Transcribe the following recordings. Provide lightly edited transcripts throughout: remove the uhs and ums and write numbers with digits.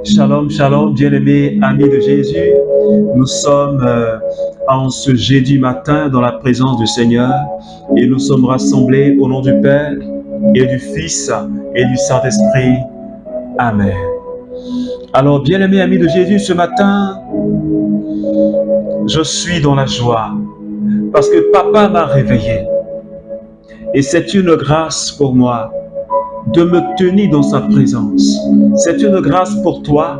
Shalom, shalom, bien-aimés amis de Jésus. Nous sommes en ce jeudi matin dans la présence du Seigneur et nous sommes rassemblés au nom du Père et du Fils et du Saint-Esprit. Amen. Alors, bien-aimés amis de Jésus, ce matin, je suis dans la joie parce que Papa m'a réveillé et c'est une grâce pour moi de me tenir dans sa présence. C'est une grâce pour toi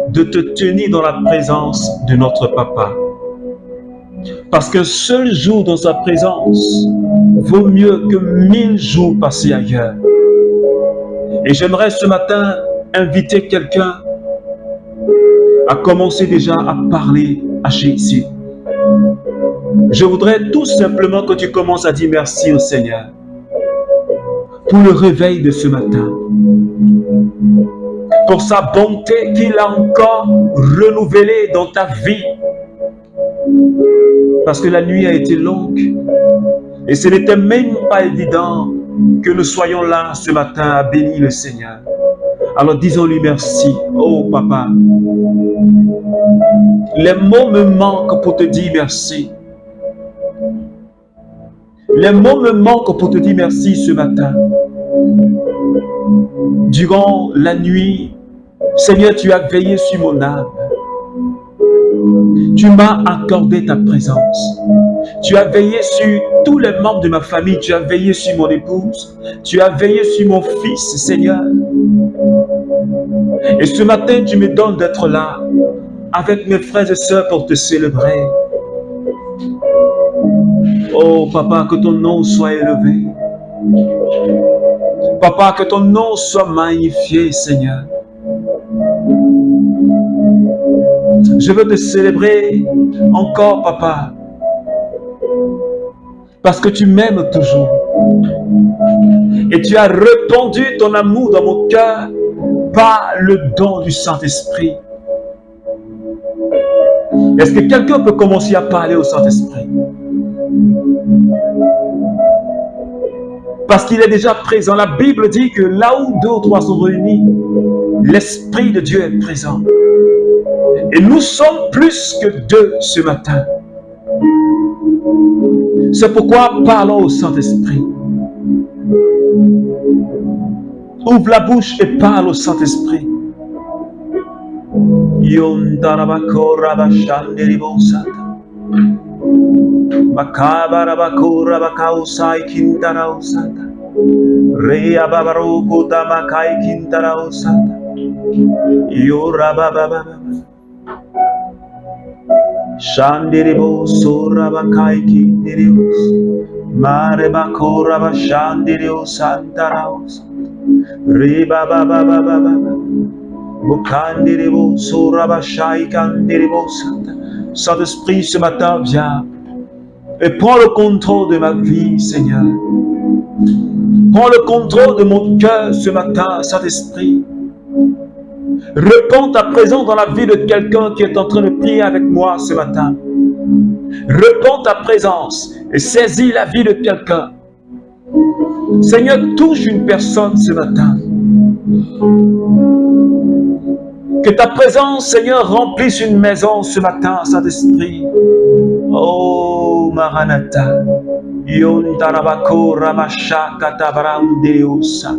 de te tenir dans la présence de notre Papa. Parce qu'un seul jour dans sa présence vaut mieux que 1000 jours passés ailleurs. Et j'aimerais ce matin inviter quelqu'un à commencer déjà à parler à Jésus. Je voudrais tout simplement que tu commences à dire merci au Seigneur pour le réveil de ce matin, pour sa bonté qu'il a encore renouvelée dans ta vie. Parce que la nuit a été longue et ce n'était même pas évident que nous soyons là ce matin à bénir le Seigneur. Alors disons-lui merci. Oh Papa, les mots me manquent pour te dire merci. Les mots me manquent pour te dire merci ce matin. Durant la nuit, Seigneur, tu as veillé sur mon âme. Tu m'as accordé ta présence. Tu as veillé sur tous les membres de ma famille. Tu as veillé sur mon épouse. Tu as veillé sur mon fils, Seigneur. Et ce matin, tu me donnes d'être là avec mes frères et sœurs pour te célébrer. Oh Papa, que ton nom soit élevé. Papa, que ton nom soit magnifié, Seigneur. Je veux te célébrer encore, Papa, parce que tu m'aimes toujours. Et tu as répandu ton amour dans mon cœur par le don du Saint-Esprit. Est-ce que quelqu'un peut commencer à parler au Saint-Esprit? Parce qu'il est déjà présent. La Bible dit que là où 2 ou 3 sont réunis, l'Esprit de Dieu est présent. Et nous sommes plus que 2 ce matin. C'est pourquoi parlons au Saint-Esprit. Ouvre la bouche et parle au Saint-Esprit. Makabarabakura bakausai kintarausata. Rea babaruku damakai kintarausata. Yura bababa. Shandiribo sura bakai kindirius. Mare bakura bashandirius santaraus. Riba bababa. Mukandiribo sura bashai kandiribo santa. Saint-Esprit, ce matin, viens et prends le contrôle de ma vie, Seigneur. Prends le contrôle de mon cœur ce matin, Saint-Esprit. Répands ta présence dans la vie de quelqu'un qui est en train de prier avec moi ce matin. Répands ta présence et saisis la vie de quelqu'un. Seigneur, touche une personne ce matin. Que ta présence, Seigneur, remplisse une maison ce matin, Saint-Esprit. Oh, Maranatha. Yontarabako Ramashaka Tabarandeosa.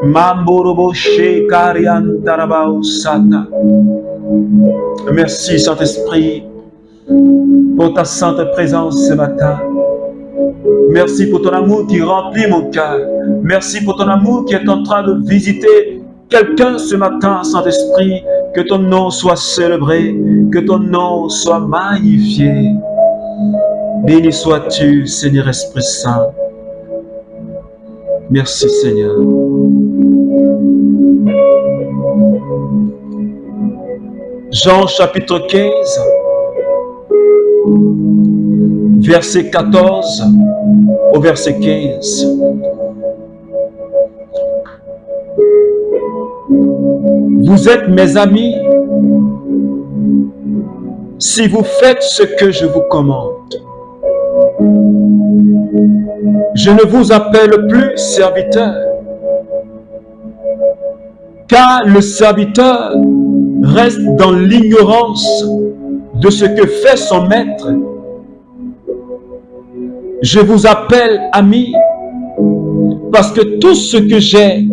Mamburubo Shekarian Tarabaosata. Merci, Saint-Esprit, pour ta sainte présence ce matin. Merci pour ton amour qui remplit mon cœur. Merci pour ton amour qui est en train de visiter quelqu'un ce matin, Saint-Esprit. Que ton nom soit célébré, que ton nom soit magnifié. Béni sois-tu, Seigneur Esprit Saint. Merci, Seigneur. Jean chapitre 15, verset 14 au verset 15. Vous êtes mes amis si vous faites ce que je vous commande. Je ne vous appelle plus serviteur, car le serviteur reste dans l'ignorance de ce que fait son maître. Je vous appelle amis, parce que tout ce que j'ai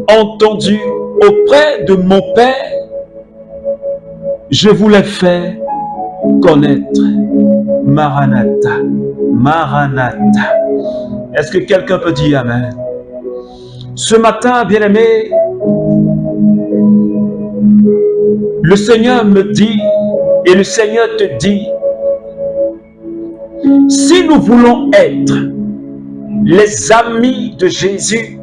entendu auprès de mon Père, je vous l'ai fait connaître. Maranatha, Maranatha. Est-ce que quelqu'un peut dire Amen? Ce matin, bien-aimé, le Seigneur me dit, et le Seigneur te dit, si nous voulons être les amis de Jésus,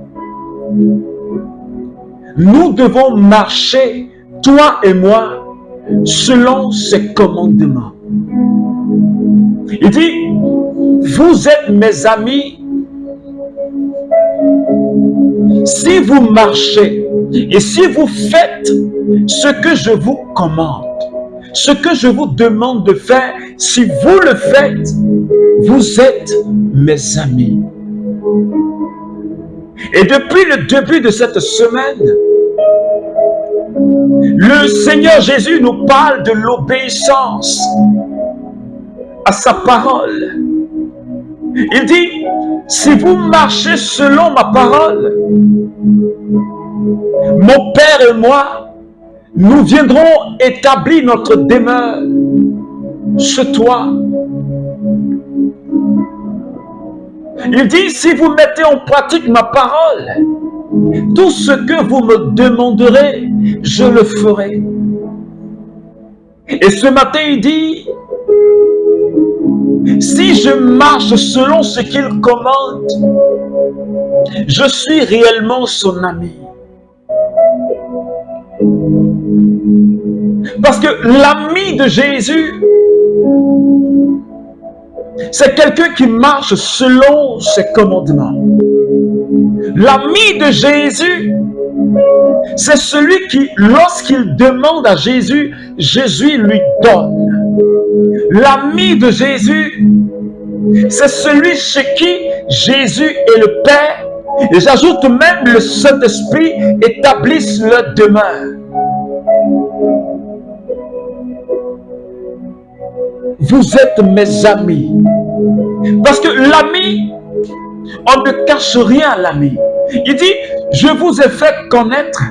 nous devons marcher, toi et moi, selon ses commandements. Il dit, vous êtes mes amis si vous marchez et si vous faites ce que je vous commande, ce que je vous demande de faire, si vous le faites, vous êtes mes amis. Et depuis le début de cette semaine, le Seigneur Jésus nous parle de l'obéissance à sa parole. Il dit, si vous marchez selon ma parole, mon Père et moi, nous viendrons établir notre demeure chez toi. Il dit, si vous mettez en pratique ma parole, tout ce que vous me demanderez, je le ferai. Et ce matin, il dit, si je marche selon ce qu'il commande, je suis réellement son ami. Parce que l'ami de Jésus, c'est quelqu'un qui marche selon ses commandements. L'ami de Jésus, c'est celui qui, lorsqu'il demande à Jésus, Jésus lui donne. L'ami de Jésus, c'est celui chez qui Jésus et le Père, et j'ajoute même le Saint-Esprit, établissent leur demeure. Vous êtes mes amis. Parce que l'ami, on ne cache rien à l'ami. Il dit, je vous ai fait connaître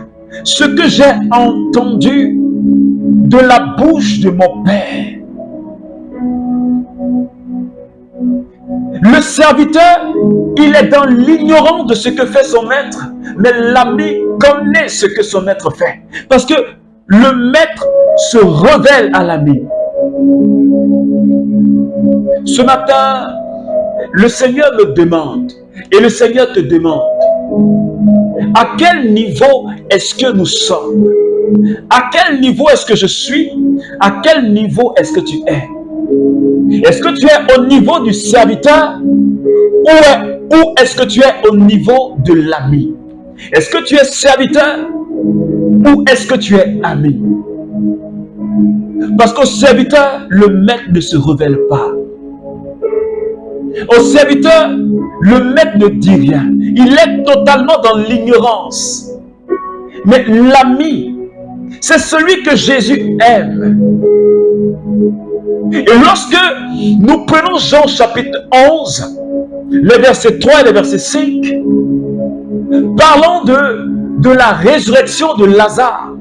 ce que j'ai entendu de la bouche de mon Père. Le serviteur, il est dans l'ignorance de ce que fait son maître, mais l'ami connaît ce que son maître fait. Parce que le maître se révèle à l'ami. Ce matin, le Seigneur me demande, et le Seigneur te demande, à quel niveau est-ce que nous sommes? À quel niveau est-ce que je suis? À quel niveau est-ce que tu es? Est-ce que tu es au niveau du serviteur? Ou est-ce que tu es au niveau de l'ami? Est-ce que tu es serviteur? Ou est-ce que tu es ami? Parce qu'au serviteur, le maître ne se révèle pas. Au serviteur, le maître ne dit rien. Il est totalement dans l'ignorance. Mais l'ami, c'est celui que Jésus aime. Et lorsque nous prenons Jean chapitre 11, les versets 3 et les versets 5, parlons de la résurrection de Lazare.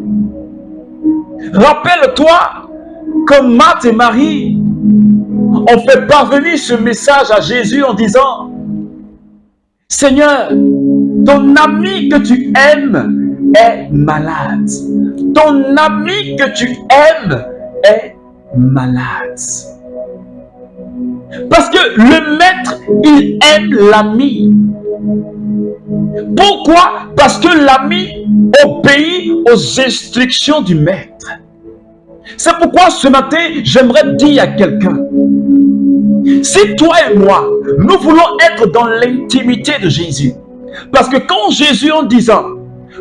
Rappelle-toi que Marthe et Marie ont fait parvenir ce message à Jésus en disant, Seigneur, ton ami que tu aimes est malade. Ton ami que tu aimes est malade. Parce que le maître, il aime l'ami. Pourquoi? Parce que l'ami obéit aux instructions du maître. C'est pourquoi ce matin, j'aimerais dire à quelqu'un, si toi et moi, nous voulons être dans l'intimité de Jésus, parce que quand Jésus en disant,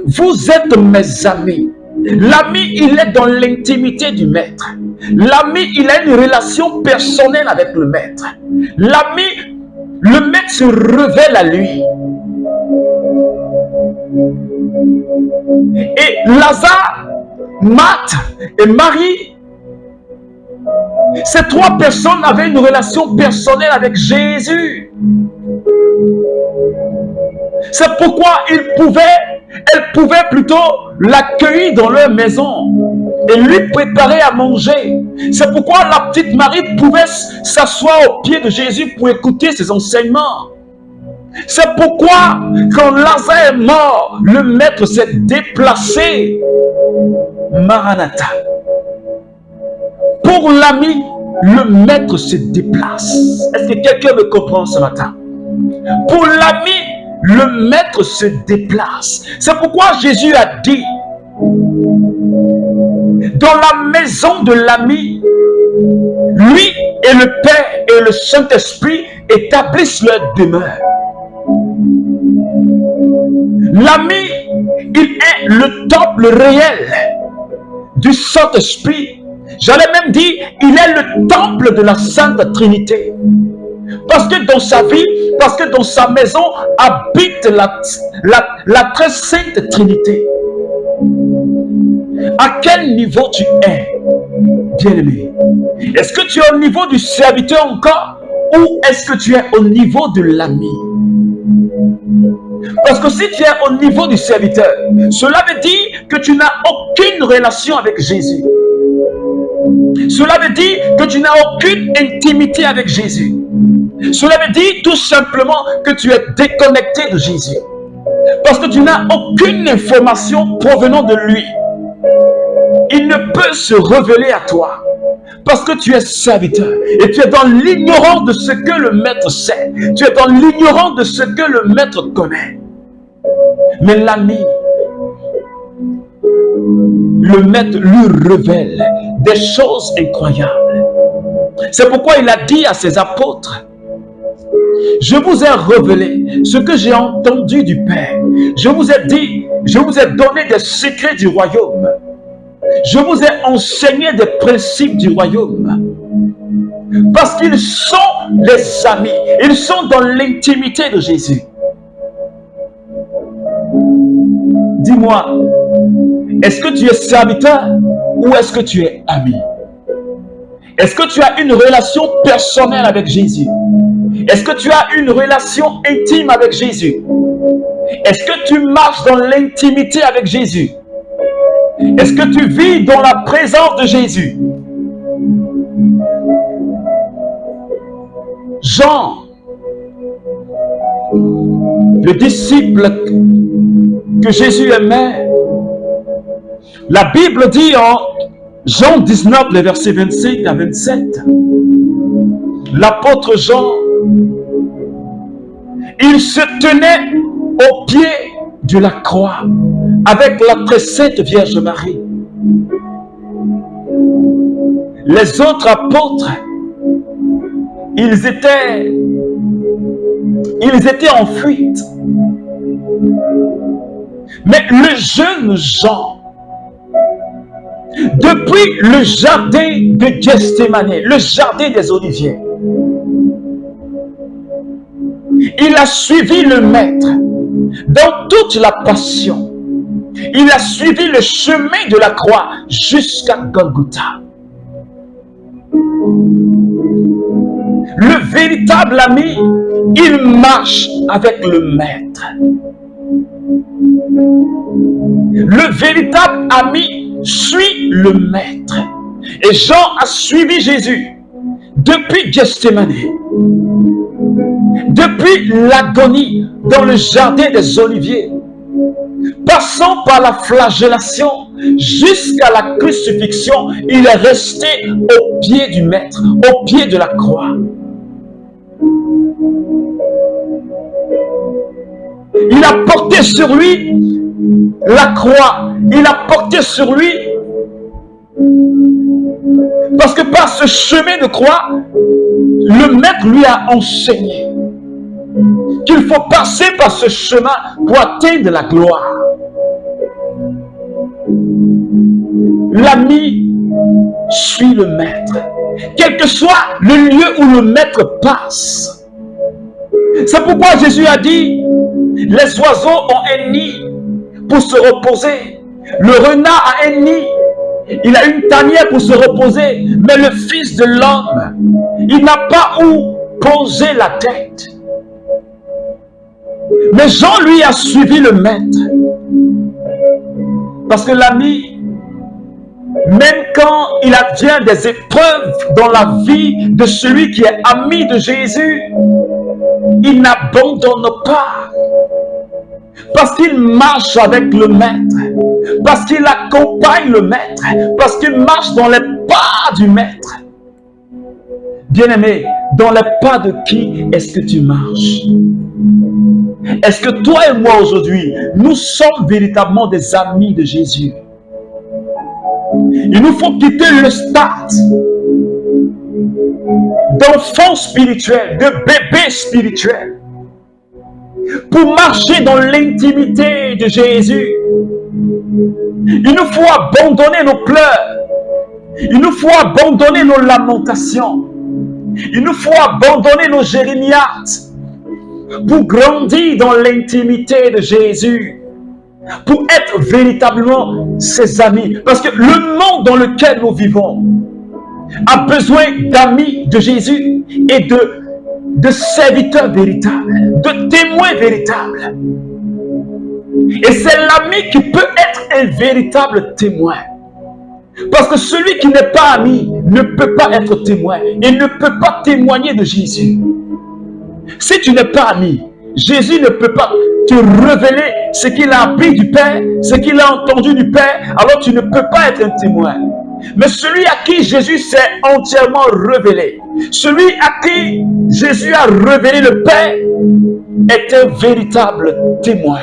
vous êtes mes amis, l'ami, il est dans l'intimité du maître. L'ami, il a une relation personnelle avec le maître. L'ami, le maître se révèle à lui. Et Lazare, Marthe et Marie, ces trois personnes avaient une relation personnelle avec Jésus. C'est pourquoi elles pouvaient plutôt l'accueillir dans leur maison et lui préparer à manger. C'est pourquoi la petite Marie pouvait s'asseoir au pied de Jésus pour écouter ses enseignements. C'est pourquoi quand Lazare est mort, le maître s'est déplacé. Maranatha. Pour l'ami, le maître se déplace. Est-ce que quelqu'un me comprend ce matin? Pour l'ami, le maître se déplace. C'est pourquoi Jésus a dit, dans la maison de l'ami, lui et le Père et le Saint-Esprit établissent leur demeure. L'ami, il est le temple réel du Saint-Esprit. J'allais même dire, il est le temple de la Sainte Trinité. Parce que dans sa vie, parce que dans sa maison habite la très sainte Trinité. À quel niveau tu es, bien-aimé? Est-ce que tu es au niveau du serviteur encore, ou est-ce que tu es au niveau de l'ami? Parce que si tu es au niveau du serviteur, cela veut dire que tu n'as aucune relation avec Jésus. Cela veut dire que tu n'as aucune intimité avec Jésus. Cela veut dire tout simplement que tu es déconnecté de Jésus. Parce que tu n'as aucune information provenant de lui. Il ne peut se révéler à toi. Parce que tu es serviteur. Et tu es dans l'ignorance de ce que le maître sait. Tu es dans l'ignorance de ce que le maître connaît. Mais l'ami, le maître lui révèle des choses incroyables. C'est pourquoi il a dit à ses apôtres, je vous ai révélé ce que j'ai entendu du Père. Je vous ai dit, je vous ai donné des secrets du royaume. Je vous ai enseigné des principes du royaume. Parce qu'ils sont les amis. Ils sont dans l'intimité de Jésus. Dis-moi, est-ce que tu es serviteur ou est-ce que tu es ami? Est-ce que tu as une relation personnelle avec Jésus? Est-ce que tu as une relation intime avec Jésus? Est-ce que tu marches dans l'intimité avec Jésus? Est-ce que tu vis dans la présence de Jésus? Jean, le disciple que Jésus aimait, la Bible dit en Jean 19, les versets 25 à 27, l'apôtre Jean, il se tenait au pied de la croix avec la très sainte Vierge Marie. Les autres apôtres, ils étaient en fuite. Mais le jeune Jean, depuis le jardin de Gethsémane, le jardin des Oliviers, il a suivi le maître dans toute la passion. Il a suivi le chemin de la croix jusqu'à Golgotha. Le véritable ami, il marche avec le maître. Le véritable ami suit le maître. Et Jean a suivi Jésus depuis Gethsémane, depuis l'agonie dans le jardin des Oliviers, passant par la flagellation jusqu'à la crucifixion. Il est resté au pied du maître, au pied de la croix. Il a porté sur lui la croix. Il a porté sur lui, parce que par ce chemin de croix, le maître lui a enseigné qu'il faut passer par ce chemin pour atteindre la gloire. L'ami suit le maître, quel que soit le lieu où le maître passe. C'est pourquoi Jésus a dit, les oiseaux ont un nid, pour se reposer. Le renard a un nid. Il a une tanière pour se reposer. Mais le Fils de l'homme, il n'a pas où poser la tête. Mais Jean, lui, a suivi le maître. Parce que l'ami, même quand il advient des épreuves dans la vie de celui qui est ami de Jésus, il n'abandonne pas. Parce qu'il marche avec le maître. Parce qu'il accompagne le maître. Parce qu'il marche dans les pas du maître. Bien-aimé, dans les pas de qui est-ce que tu marches? Est-ce que toi et moi aujourd'hui, nous sommes véritablement des amis de Jésus? Il nous faut quitter le stade d'enfant spirituel, de bébé spirituel, pour marcher dans l'intimité de Jésus. Il nous faut abandonner nos pleurs. Il nous faut abandonner nos lamentations. Il nous faut abandonner nos jérémiades pour grandir dans l'intimité de Jésus, pour être véritablement ses amis. Parce que le monde dans lequel nous vivons a besoin d'amis de Jésus et de serviteurs véritables, de témoins véritables. Et c'est l'ami qui peut être un véritable témoin. Parce que celui qui n'est pas ami ne peut pas être témoin et ne peut pas témoigner de Jésus. Si tu n'es pas ami, Jésus ne peut pas te révéler ce qu'il a appris du Père, ce qu'il a entendu du Père, alors tu ne peux pas être un témoin. Mais celui à qui Jésus s'est entièrement révélé, celui à qui Jésus a révélé le Père, est un véritable témoin.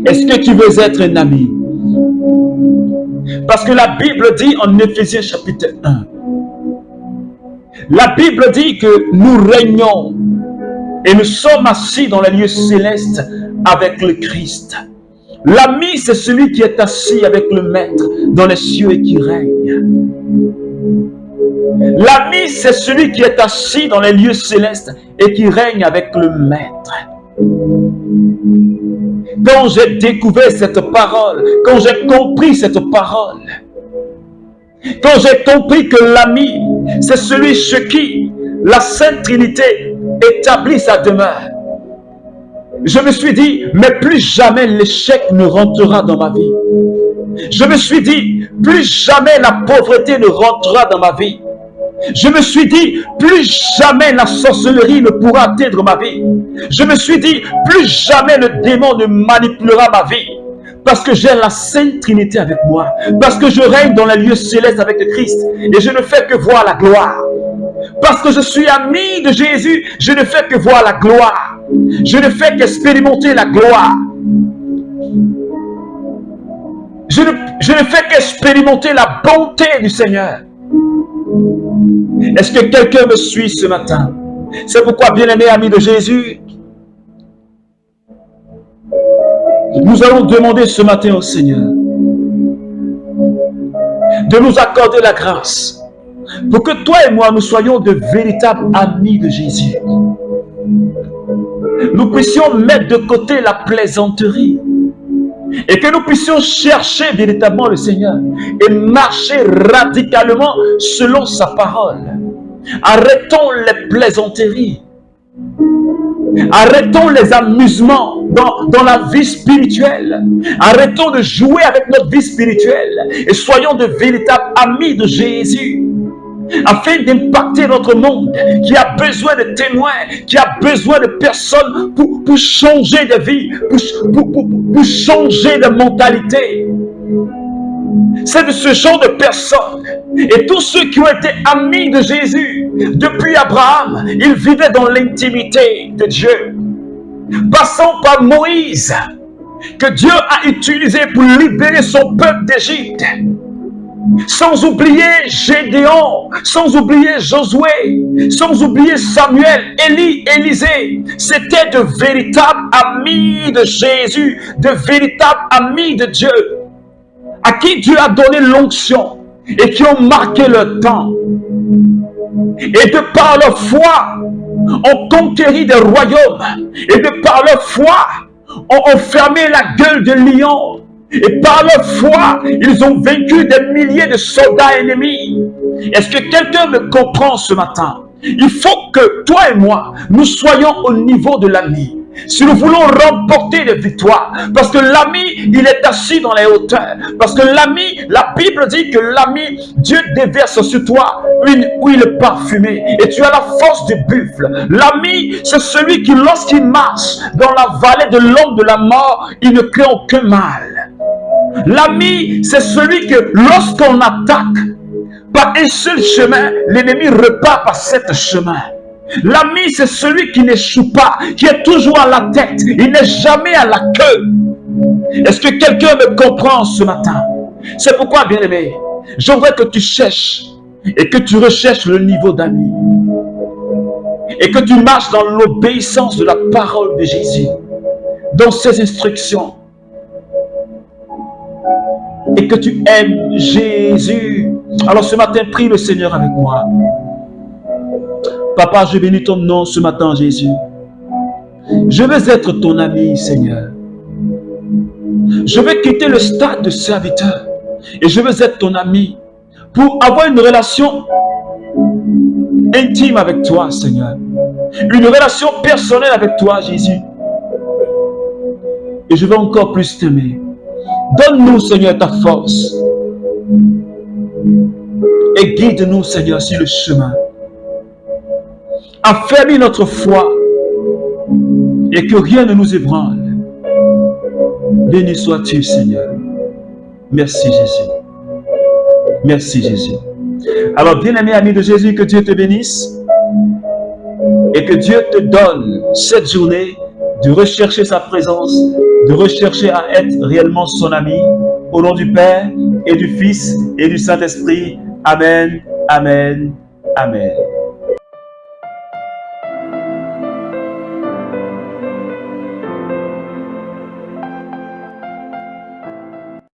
Est-ce que tu veux être un ami? Parce que la Bible dit en Éphésiens chapitre 1, la Bible dit que nous régnons et nous sommes assis dans les lieux célestes avec le Christ. L'ami, c'est celui qui est assis avec le Maître dans les cieux et qui règne. L'ami, c'est celui qui est assis dans les lieux célestes et qui règne avec le Maître. Quand j'ai découvert cette parole, quand j'ai compris cette parole, quand j'ai compris que l'ami, c'est celui chez qui la Sainte Trinité établit sa demeure, je me suis dit, mais plus jamais l'échec ne rentrera dans ma vie. Je me suis dit, plus jamais la pauvreté ne rentrera dans ma vie. Je me suis dit, plus jamais la sorcellerie ne pourra atteindre ma vie. Je me suis dit, plus jamais le démon ne manipulera ma vie. Parce que j'ai la Sainte Trinité avec moi. Parce que je règne dans les lieux célestes avec le Christ. Et je ne fais que voir la gloire. Parce que je suis ami de Jésus, je ne fais que voir la gloire. Je ne fais qu'expérimenter la gloire. Je ne fais qu'expérimenter la bonté du Seigneur. Est-ce que quelqu'un me suit ce matin? C'est pourquoi, bien-aimé ami de Jésus, nous allons demander ce matin au Seigneur de nous accorder la grâce pour que toi et moi, nous soyons de véritables amis de Jésus. Nous puissions mettre de côté la plaisanterie et que nous puissions chercher véritablement le Seigneur et marcher radicalement selon sa parole. Arrêtons les plaisanteries. Arrêtons les amusements dans la vie spirituelle. Arrêtons de jouer avec notre vie spirituelle et soyons de véritables amis de Jésus, afin d'impacter notre monde qui a besoin de témoins, qui a besoin de personnes pour changer de vie, pour changer de mentalité. C'est de ce genre de personnes. Et tous ceux qui ont été amis de Jésus, depuis Abraham, ils vivaient dans l'intimité de Dieu. Passant par Moïse, que Dieu a utilisé pour libérer son peuple d'Égypte. Sans oublier Gédéon, sans oublier Josué, sans oublier Samuel, Élie, Élisée. C'était de véritables amis de Jésus, de véritables amis de Dieu, à qui Dieu a donné l'onction et qui ont marqué le temps. Et de par leur foi, ont conquéri des royaumes. Et de par leur foi, ont fermé la gueule de lion. Et par leur foi, ils ont vaincu des milliers de soldats ennemis. Est-ce que quelqu'un me comprend ce matin? Il faut que toi et moi, nous soyons au niveau de l'ami. Si nous voulons remporter des victoires, parce que l'ami, il est assis dans les hauteurs. Parce que l'ami, la Bible dit que l'ami, Dieu déverse sur toi une huile parfumée. Et tu as la force du buffle. L'ami, c'est celui qui, lorsqu'il marche dans la vallée de l'ombre de la mort, il ne craint aucun mal. L'ami, c'est celui que lorsqu'on attaque par un seul chemin, l'ennemi repart par sept chemins. L'ami, c'est celui qui n'échoue pas, qui est toujours à la tête. Il n'est jamais à la queue. Est-ce que quelqu'un me comprend ce matin? C'est pourquoi, bien-aimé, je voudrais que tu cherches et que tu recherches le niveau d'ami. Et que tu marches dans l'obéissance de la parole de Jésus, dans ses instructions. Et que tu aimes Jésus. Alors ce matin, prie le Seigneur avec moi. Papa, je bénis ton nom ce matin, Jésus. Je veux être ton ami, Seigneur. Je veux quitter le stade de serviteur. Et je veux être ton ami pour avoir une relation intime avec toi, Seigneur. Une relation personnelle avec toi, Jésus. Et je veux encore plus t'aimer. Donne-nous, Seigneur, ta force. Et guide-nous, Seigneur, sur le chemin. Affermis notre foi et que rien ne nous ébranle. Béni sois-tu, Seigneur. Merci, Jésus. Merci, Jésus. Alors, bien-aimé ami de Jésus, que Dieu te bénisse et que Dieu te donne cette journée de rechercher sa présence, de rechercher à être réellement son ami. Au nom du Père et du Fils et du Saint-Esprit. Amen, amen, amen.